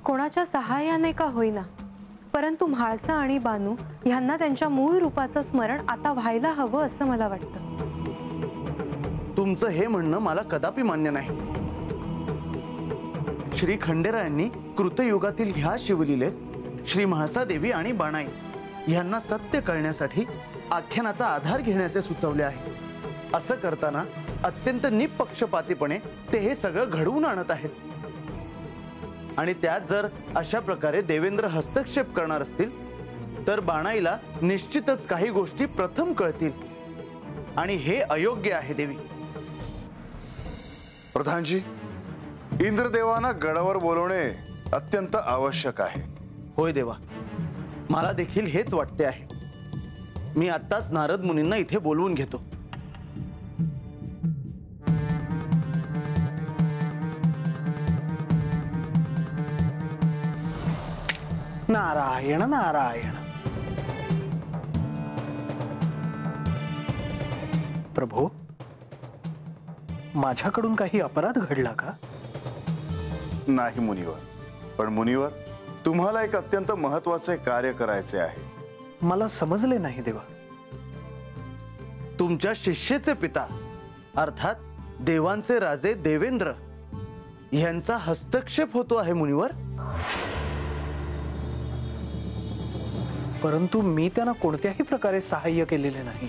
कोणाच्या सहाय्याने का होईना, परंतु म्हाळसा आणि बानू यांना त्यांच्या मूळ रूपाचं स्मरण आता व्हायला हवं असं मला वाटतं। तुमचं हे म्हणणं मला कदापि मान्य नाही। श्री खंडेरायांनी कृतयुगातील ह्या शिवलीलेत श्री म्हाळसा देवी आणि बाणाई यांना सत्य कळण्यासाठी आख्यानाचा आधार घेण्याचे सुचवले आहे। असं करताना अत्यंत निपक्षपातीपणे ते हे सगळं घडवून आणत आहेत। आणि त्यात जर अशा प्रकारे देवेंद्र हस्तक्षेप करणार असतील तर बाणाईला निश्चितच काही गोष्टी प्रथम कळतील आणि हे अयोग्य आहे देवी। प्रधानजी, इंद्रदेवांना गडावर बोलवणे अत्यंत आवश्यक आहे। होय देवा, मला देखील हेच वाटते आहे। मी आत्ताच नारद मुनींना इथे बोलवून घेतो। नारायण नारायण। प्रभू, माझ्याकडून काही अपराध घडला का? नाही मुनिवर, पण मुनिवर तुम्हाला एक अत्यंत महत्त्वाचे कार्य करायचे आहे। मला समजले नाही देवा। तुमच्या शिष्येचे पिता अर्थात देवांचे राजे देवेंद्र यांचा हस्तक्षेप होतो आहे मुनिवर। परंतु मी त्यांना कोणत्याही प्रकारे सहाय्य केलेले नाही।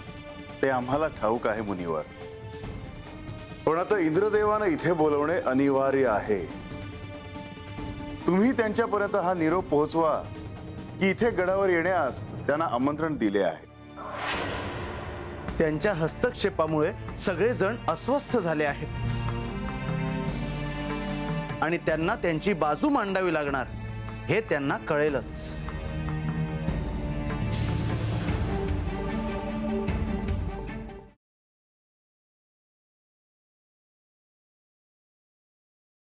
ते आम्हाला ठाऊक आहे मुनिवर, पण आता इंद्रदेवांना इथे बोलवणे अनिवार्य आहे। तुम्ही त्यांच्यापर्यंत हा निरोप पोहोचवा की इथे गडावर येण्यास त्यांना आमंत्रण दिले आहे। त्यांच्या हस्तक्षेपामुळे सगळेजण अस्वस्थ झाले आहेत आणि त्यांना त्यांची बाजू मांडावी लागणार हे त्यांना कळेलच।